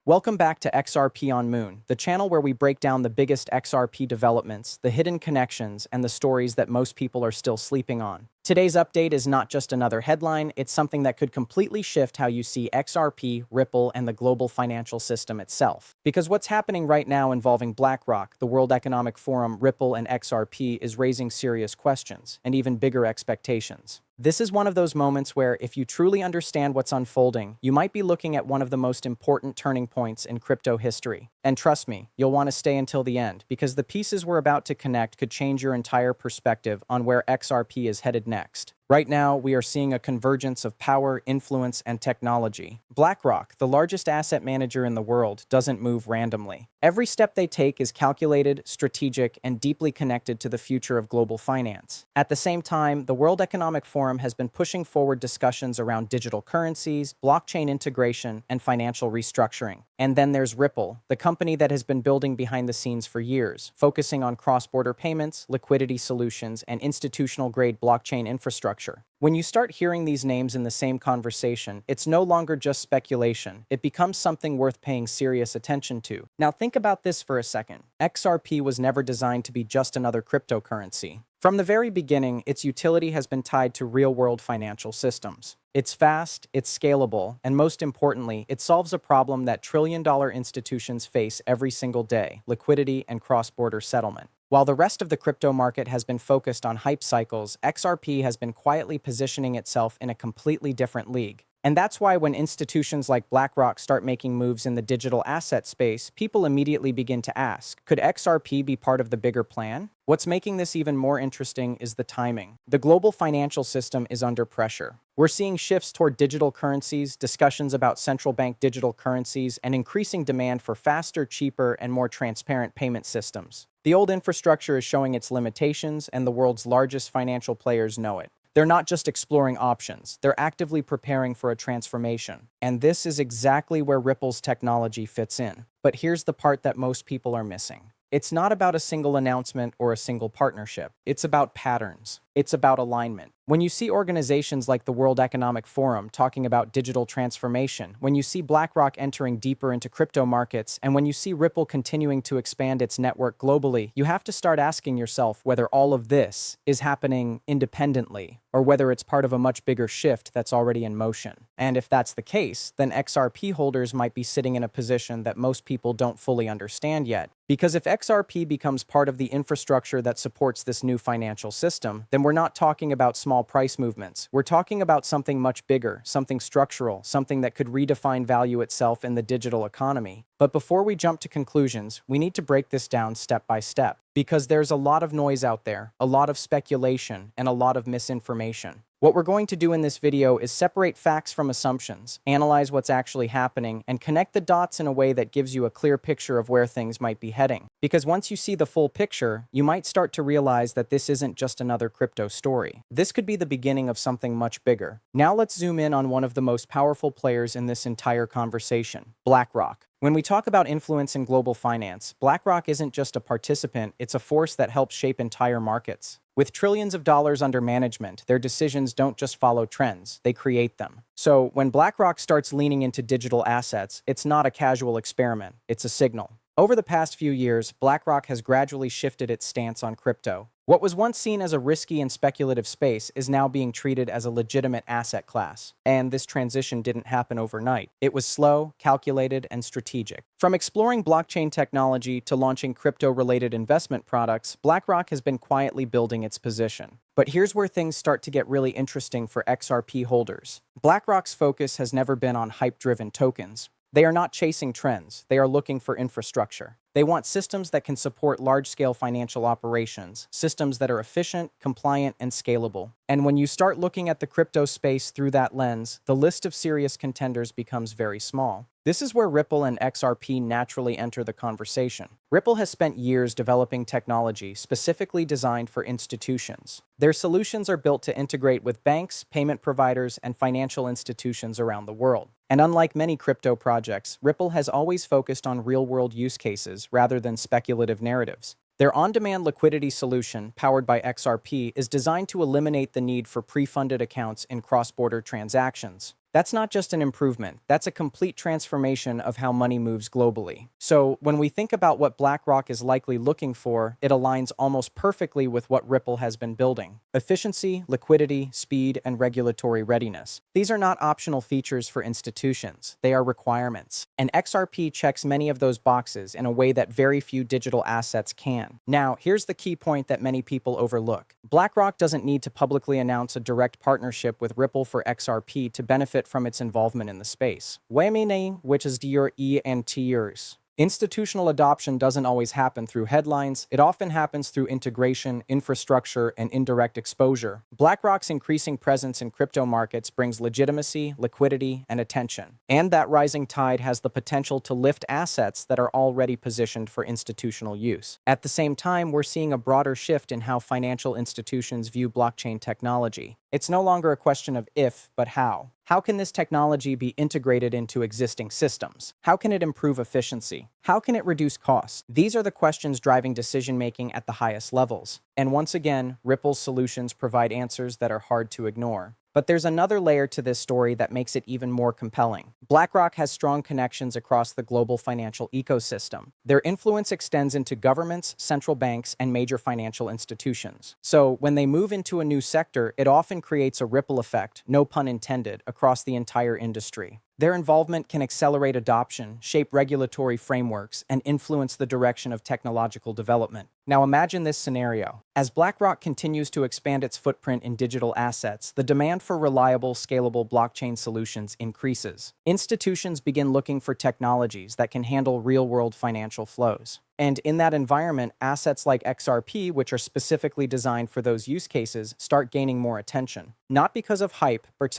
Welcome back to XRP On Moon, the channel where we break down the biggest XRP developments, the hidden connections, and the stories that most people are still sleeping on. Today's update is not just another headline, it's something that could completely shift how you see XRP, Ripple, and the global financial system itself. Because what's happening right now involving BlackRock, the World Economic Forum, Ripple, and XRP is raising serious questions, and even bigger expectations. This is one of those moments where, if you truly understand what's unfolding, you might be looking at one of the most important turning points in crypto history. And trust me, you'll want to stay until the end, because the pieces we're about to connect could change your entire perspective on where XRP is headed next. Right now, we are seeing a convergence of power, influence, and technology. BlackRock, the largest asset manager in the world, doesn't move randomly. Every step they take is calculated, strategic, and deeply connected to the future of global finance. At the same time, the World Economic Forum has been pushing forward discussions around digital currencies, blockchain integration, and financial restructuring. And then there's Ripple, the company that has been building behind the scenes for years, focusing on cross-border payments, liquidity solutions, and institutional-grade blockchain infrastructure. When you start hearing these names in the same conversation, it's no longer just speculation. It becomes something worth paying serious attention to. Now think about this for a second. XRP was never designed to be just another cryptocurrency. From the very beginning, its utility has been tied to real-world financial systems. It's fast, it's scalable, and most importantly, it solves a problem that trillion-dollar institutions face every single day: liquidity and cross-border settlement. While the rest of the crypto market has been focused on hype cycles, XRP has been quietly positioning itself in a completely different league. And that's why when institutions like BlackRock start making moves in the digital asset space, people immediately begin to ask, could XRP be part of the bigger plan? What's making this even more interesting is the timing. The global financial system is under pressure. We're seeing shifts toward digital currencies, discussions about central bank digital currencies, and increasing demand for faster, cheaper, and more transparent payment systems. The old infrastructure is showing its limitations, and the world's largest financial players know it. They're not just exploring options, they're actively preparing for a transformation. And this is exactly where Ripple's technology fits in. But here's the part that most people are missing. It's not about a single announcement or a single partnership. It's about patterns. It's about alignment. When you see organizations like the World Economic Forum talking about digital transformation, when you see BlackRock entering deeper into crypto markets, and when you see Ripple continuing to expand its network globally, you have to start asking yourself whether all of this is happening independently, or whether it's part of a much bigger shift that's already in motion. And if that's the case, then XRP holders might be sitting in a position that most people don't fully understand yet. Because if XRP becomes part of the infrastructure that supports this new financial system, then we're not talking about small price movements. We're talking about something much bigger, something structural, something that could redefine value itself in the digital economy. But before we jump to conclusions, we need to break this down step by step, because there's a lot of noise out there, a lot of speculation, and a lot of misinformation. What we're going to do in this video is separate facts from assumptions, analyze what's actually happening, and connect the dots in a way that gives you a clear picture of where things might be heading. Because once you see the full picture, you might start to realize that this isn't just another crypto story. This could be the beginning of something much bigger. Now let's zoom in on one of the most powerful players in this entire conversation: BlackRock. When we talk about influence in global finance, BlackRock isn't just a participant, it's a force that helps shape entire markets. With trillions of dollars under management, their decisions don't just follow trends, they create them. So when BlackRock starts leaning into digital assets, it's not a casual experiment, it's a signal. Over the past few years, BlackRock has gradually shifted its stance on crypto. What was once seen as a risky and speculative space is now being treated as a legitimate asset class. And this transition didn't happen overnight. It was slow, calculated, and strategic. From exploring blockchain technology to launching crypto-related investment products, BlackRock has been quietly building its position. But here's where things start to get really interesting for XRP holders. BlackRock's focus has never been on hype-driven tokens. They are not chasing trends, they are looking for infrastructure. They want systems that can support large-scale financial operations, systems that are efficient, compliant, and scalable. And when you start looking at the crypto space through that lens, the list of serious contenders becomes very small. This is where Ripple and XRP naturally enter the conversation. Ripple has spent years developing technology specifically designed for institutions. Their solutions are built to integrate with banks, payment providers, and financial institutions around the world. And unlike many crypto projects, Ripple has always focused on real-world use cases rather than speculative narratives. Their on-demand liquidity solution, powered by XRP, is designed to eliminate the need for pre-funded accounts in cross-border transactions. That's not just an improvement, that's a complete transformation of how money moves globally. So, when we think about what BlackRock is likely looking for, it aligns almost perfectly with what Ripple has been building: efficiency, liquidity, speed, and regulatory readiness. These are not optional features for institutions, they are requirements. And XRP checks many of those boxes in a way that very few digital assets can. Now, here's the key point that many people overlook. BlackRock doesn't need to publicly announce a direct partnership with Ripple for XRP to benefit from its involvement in the space. WEF, which is your E and T years. Institutional adoption doesn't always happen through headlines, it often happens through integration, infrastructure, and indirect exposure. BlackRock's increasing presence in crypto markets brings legitimacy, liquidity, and attention. And that rising tide has the potential to lift assets that are already positioned for institutional use. At the same time, we're seeing a broader shift in how financial institutions view blockchain technology. It's no longer a question of if, but how. How can this technology be integrated into existing systems? How can it improve efficiency? How can it reduce costs? These are the questions driving decision-making at the highest levels. And once again, Ripple's solutions provide answers that are hard to ignore. But there's another layer to this story that makes it even more compelling. BlackRock has strong connections across the global financial ecosystem. Their influence extends into governments, central banks, and major financial institutions. So, when they move into a new sector, it often creates a ripple effect, no pun intended, across the entire industry. Their involvement can accelerate adoption, shape regulatory frameworks, and influence the direction of technological development. Now imagine this scenario. As BlackRock continues to expand its footprint in digital assets, the demand for reliable, scalable blockchain solutions increases. Institutions begin looking for technologies that can handle real-world financial flows. And in that environment, assets like XRP, which are specifically designed for those use cases, start gaining more attention. Not because of hype, but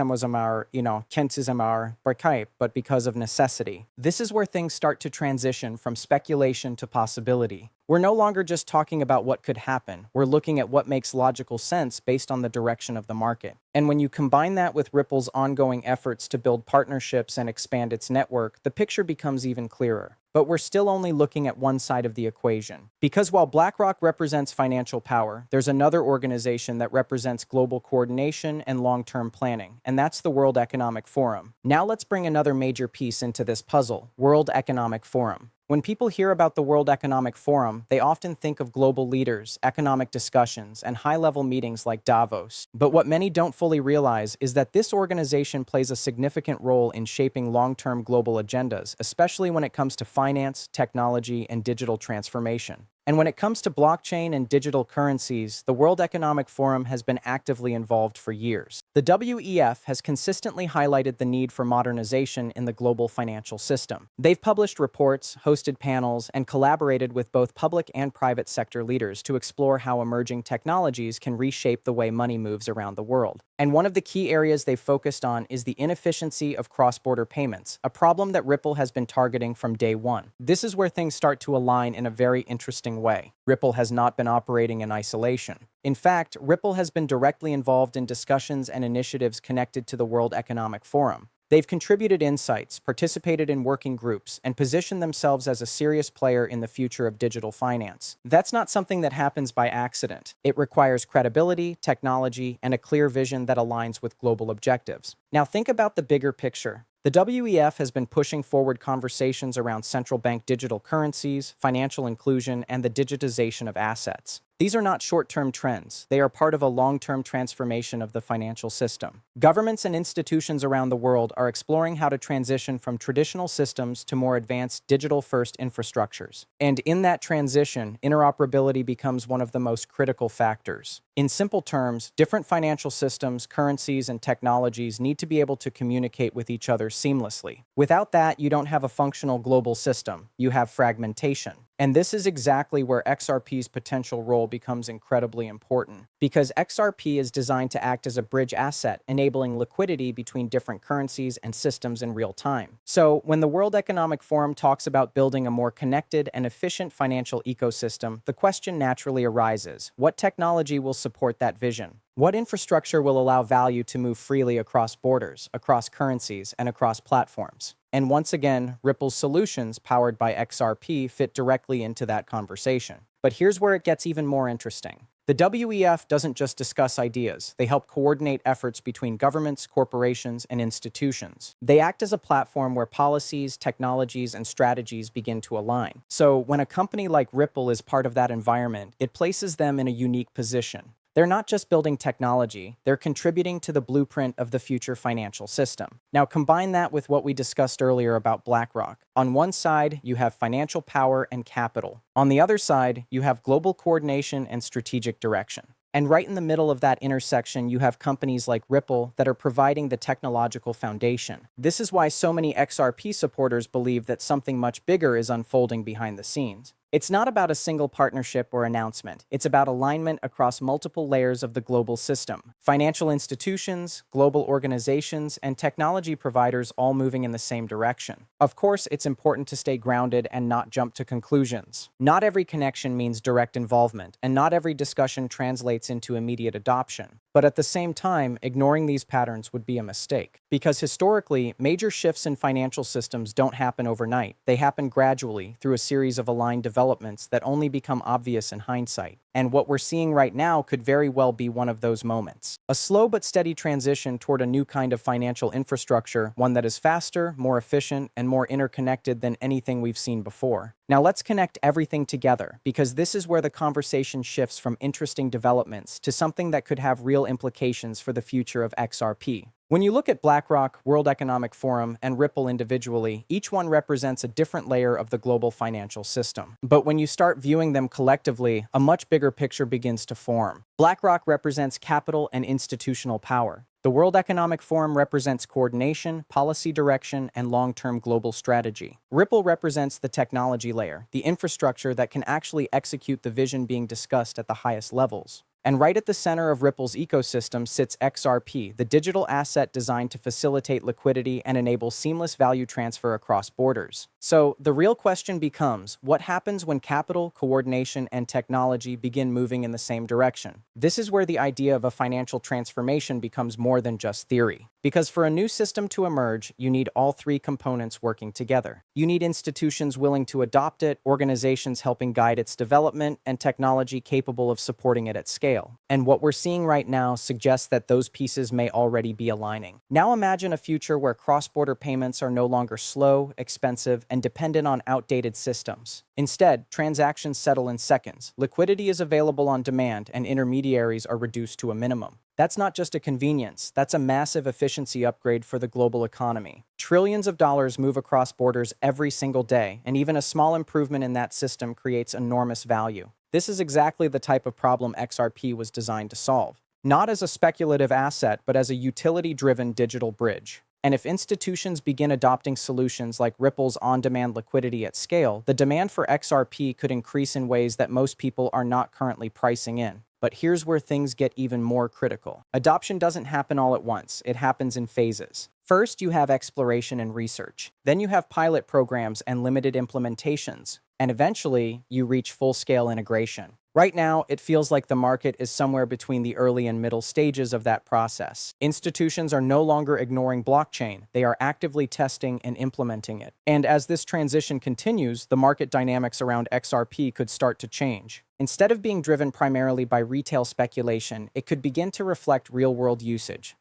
because of necessity. This is where things start to transition from speculation to possibility. We're no longer just talking about what could happen. We're looking at what makes logical sense based on the direction of the market. And when you combine that with Ripple's ongoing efforts to build partnerships and expand its network, the picture becomes even clearer. But we're still only looking at one side of the equation. Because while BlackRock represents financial power, there's another organization that represents global coordination and long-term planning, and that's the World Economic Forum. Now let's bring another major piece into this puzzle: World Economic Forum. When people hear about the World Economic Forum, they often think of global leaders, economic discussions, and high-level meetings like Davos. But what many don't fully realize is that this organization plays a significant role in shaping long-term global agendas, especially when it comes to finance, technology, and digital transformation. And when it comes to blockchain and digital currencies, the World Economic Forum has been actively involved for years. The WEF has consistently highlighted the need for modernization in the global financial system. They've published reports, hosted panels, and collaborated with both public and private sector leaders to explore how emerging technologies can reshape the way money moves around the world. And one of the key areas they've focused on is the inefficiency of cross-border payments, a problem that Ripple has been targeting from day one. This is where things start to align in a very interesting way. Ripple has not been operating in isolation. In fact, Ripple has been directly involved in discussions and initiatives connected to the World Economic Forum. They've contributed insights, participated in working groups, and positioned themselves as a serious player in the future of digital finance. That's not something that happens by accident. It requires credibility, technology, and a clear vision that aligns with global objectives. Now think about the bigger picture. The WEF has been pushing forward conversations around central bank digital currencies, financial inclusion, and the digitization of assets. These are not short-term trends. They are part of a long-term transformation of the financial system. Governments and institutions around the world are exploring how to transition from traditional systems to more advanced digital-first infrastructures. And in that transition, interoperability becomes one of the most critical factors. In simple terms, different financial systems, currencies, and technologies need to be able to communicate with each other seamlessly. Without that, you don't have a functional global system. You have fragmentation. And this is exactly where XRP's potential role becomes incredibly important, because XRP is designed to act as a bridge asset, enabling liquidity between different currencies and systems in real time. So, when the World Economic Forum talks about building a more connected and efficient financial ecosystem, the question naturally arises: what technology will support that vision? What infrastructure will allow value to move freely across borders, across currencies, and across platforms? And once again, Ripple's solutions, powered by XRP, fit directly into that conversation. But here's where it gets even more interesting. The WEF doesn't just discuss ideas, they help coordinate efforts between governments, corporations, and institutions. They act as a platform where policies, technologies, and strategies begin to align. So, when a company like Ripple is part of that environment, it places them in a unique position. They're not just building technology, they're contributing to the blueprint of the future financial system. Now combine that with what we discussed earlier about BlackRock. On one side, you have financial power and capital. On the other side, you have global coordination and strategic direction. And right in the middle of that intersection, you have companies like Ripple that are providing the technological foundation. This is why so many XRP supporters believe that something much bigger is unfolding behind the scenes. It's not about a single partnership or announcement. It's about alignment across multiple layers of the global system. Financial institutions, global organizations, and technology providers all moving in the same direction. Of course, it's important to stay grounded and not jump to conclusions. Not every connection means direct involvement, and not every discussion translates into immediate adoption. But at the same time, ignoring these patterns would be a mistake. Because historically, major shifts in financial systems don't happen overnight. They happen gradually through a series of aligned developments that only become obvious in hindsight. And what we're seeing right now could very well be one of those moments. A slow but steady transition toward a new kind of financial infrastructure, one that is faster, more efficient, and more interconnected than anything we've seen before. Now let's connect everything together, because this is where the conversation shifts from interesting developments to something that could have real implications for the future of XRP. When you look at BlackRock, World Economic Forum, and Ripple individually, each one represents a different layer of the global financial system. But when you start viewing them collectively, a much bigger picture begins to form. BlackRock represents capital and institutional power. The World Economic Forum represents coordination, policy direction, and long-term global strategy. Ripple represents the technology layer, the infrastructure that can actually execute the vision being discussed at the highest levels. And right at the center of Ripple's ecosystem sits XRP, the digital asset designed to facilitate liquidity and enable seamless value transfer across borders. So, the real question becomes, what happens when capital, coordination, and technology begin moving in the same direction? This is where the idea of a financial transformation becomes more than just theory. Because for a new system to emerge, you need all three components working together. You need institutions willing to adopt it, organizations helping guide its development, and technology capable of supporting it at scale. And what we're seeing right now suggests that those pieces may already be aligning. Now imagine a future where cross-border payments are no longer slow, expensive, and dependent on outdated systems. Instead, transactions settle in seconds, liquidity is available on demand, and intermediaries are reduced to a minimum. That's not just a convenience, that's a massive efficiency upgrade for the global economy. Trillions of dollars move across borders every single day, and even a small improvement in that system creates enormous value. This is exactly the type of problem XRP was designed to solve. Not as a speculative asset, but as a utility-driven digital bridge. And if institutions begin adopting solutions like Ripple's on-demand liquidity at scale, the demand for XRP could increase in ways that most people are not currently pricing in. But here's where things get even more critical. Adoption doesn't happen all at once, it happens in phases. First, you have exploration and research. Then you have pilot programs and limited implementations. And eventually, you reach full-scale integration. Right now, it feels like the market is somewhere between the early and middle stages of that process. Institutions are no longer ignoring blockchain, they are actively testing and implementing it. And as this transition continues, the market dynamics around XRP could start to change. Instead of being driven primarily by retail speculation, it could begin to reflect real-world usage.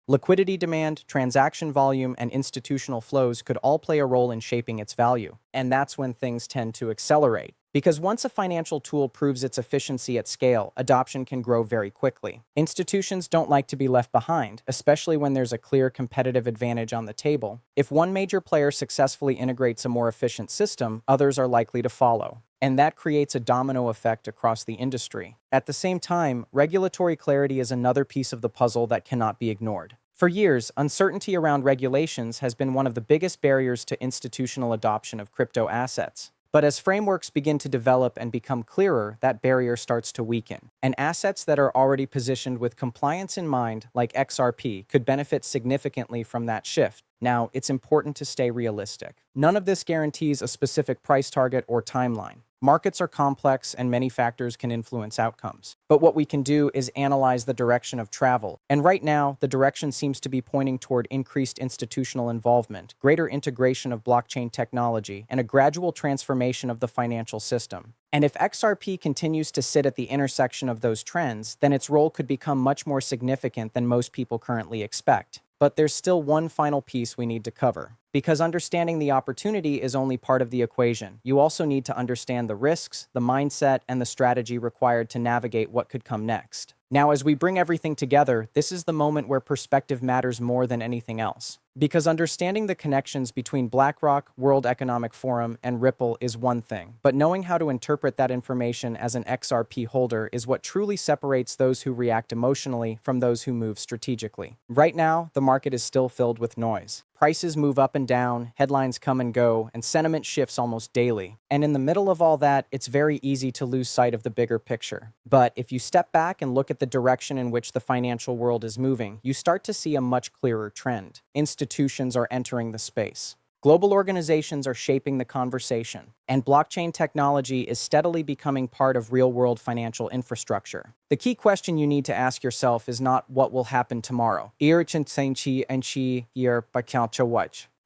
Liquidity demand, transaction volume, and institutional flows could all play a role in shaping its value. And that's when things tend to accelerate. Because once a financial tool proves its efficiency at scale, adoption can grow very quickly. Institutions don't like to be left behind, especially when there's a clear competitive advantage on the table. If one major player successfully integrates a more efficient system, others are likely to follow. And that creates a domino effect across the industry. At the same time, regulatory clarity is another piece of the puzzle that cannot be ignored. For years, uncertainty around regulations has been one of the biggest barriers to institutional adoption of crypto assets. But as frameworks begin to develop and become clearer, that barrier starts to weaken. And assets that are already positioned with compliance in mind, like XRP, could benefit significantly from that shift. Now, it's important to stay realistic. None of this guarantees a specific price target or timeline. Markets are complex and many factors can influence outcomes. But what we can do is analyze the direction of travel. And right now, the direction seems to be pointing toward increased institutional involvement, greater integration of blockchain technology, and a gradual transformation of the financial system. And if XRP continues to sit at the intersection of those trends, then its role could become much more significant than most people currently expect. But there's still one final piece we need to cover. Because understanding the opportunity is only part of the equation, you also need to understand the risks, the mindset, and the strategy required to navigate what could come next. Now, as we bring everything together, this is the moment where perspective matters more than anything else. Because understanding the connections between BlackRock, World Economic Forum, and Ripple is one thing, but knowing how to interpret that information as an XRP holder is what truly separates those who react emotionally from those who move strategically. Right now, the market is still filled with noise. Prices move up and down, headlines come and go, and sentiment shifts almost daily. And in the middle of all that, it's very easy to lose sight of the bigger picture. But if you step back and look at the direction in which the financial world is moving, you start to see a much clearer trend. Institutions are entering the space. Global organizations are shaping the conversation, and blockchain technology is steadily becoming part of real-world financial infrastructure. The key question you need to ask yourself is not what will happen tomorrow,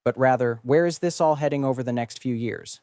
but rather, where is this all heading over the next few years?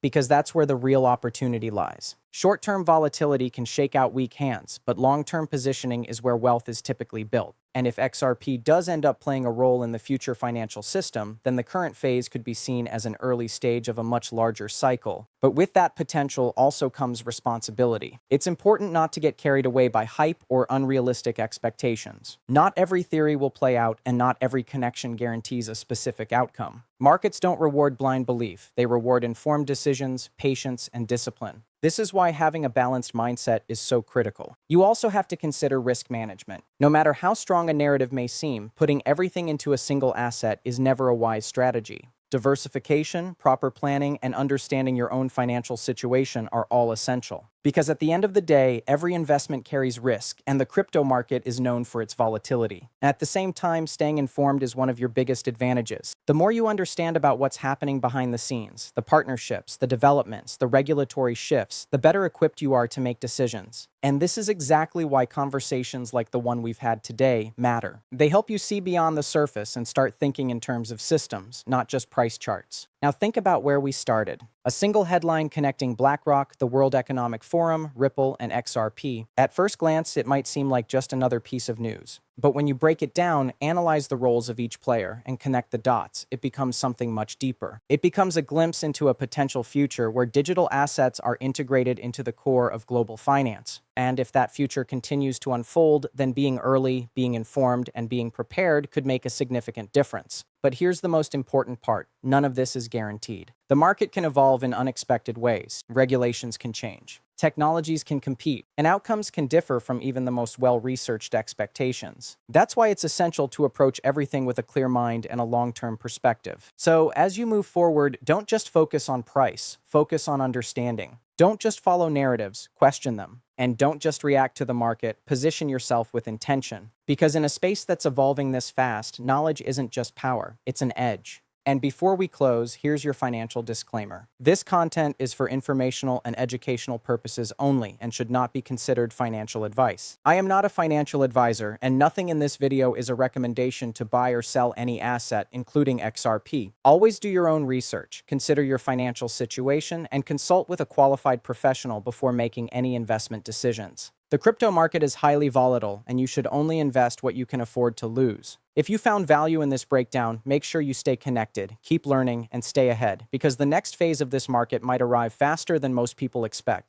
Because that's where the real opportunity lies. Short-term volatility can shake out weak hands, but long-term positioning is where wealth is typically built. And if XRP does end up playing a role in the future financial system, then the current phase could be seen as an early stage of a much larger cycle. But with that potential also comes responsibility. It's important not to get carried away by hype or unrealistic expectations. Not every theory will play out, and not every connection guarantees a specific outcome. Markets don't reward blind belief. They reward informed decisions, patience, and discipline. This is why having a balanced mindset is so critical. You also have to consider risk management. No matter how strong a narrative may seem, putting everything into a single asset is never a wise strategy. Diversification, proper planning, and understanding your own financial situation are all essential. Because at the end of the day, every investment carries risk, and the crypto market is known for its volatility. At the same time, staying informed is one of your biggest advantages. The more you understand about what's happening behind the scenes, the partnerships, the developments, the regulatory shifts, the better equipped you are to make decisions. And this is exactly why conversations like the one we've had today matter. They help you see beyond the surface and start thinking in terms of systems, not just price charts. Now think about where we started. A single headline connecting BlackRock, the World Economic Forum, Ripple, and XRP. At first glance, it might seem like just another piece of news. But when you break it down, analyze the roles of each player, and connect the dots, it becomes something much deeper. It becomes a glimpse into a potential future where digital assets are integrated into the core of global finance. And if that future continues to unfold, then being early, being informed, and being prepared could make a significant difference. But here's the most important part. None of this is guaranteed. The market can evolve in unexpected ways. Regulations can change. Technologies can compete, and outcomes can differ from even the most well-researched expectations. That's why it's essential to approach everything with a clear mind and a long-term perspective. So, as you move forward, don't just focus on price, focus on understanding. Don't just follow narratives, question them. And don't just react to the market, position yourself with intention. Because in a space that's evolving this fast, knowledge isn't just power, it's an edge. And before we close, here's your financial disclaimer. This content is for informational and educational purposes only and should not be considered financial advice. I am not a financial advisor, and nothing in this video is a recommendation to buy or sell any asset, including XRP. Always do your own research, consider your financial situation, and consult with a qualified professional before making any investment decisions. The crypto market is highly volatile, and you should only invest what you can afford to lose. If you found value in this breakdown, make sure you stay connected, keep learning, and stay ahead, because the next phase of this market might arrive faster than most people expect.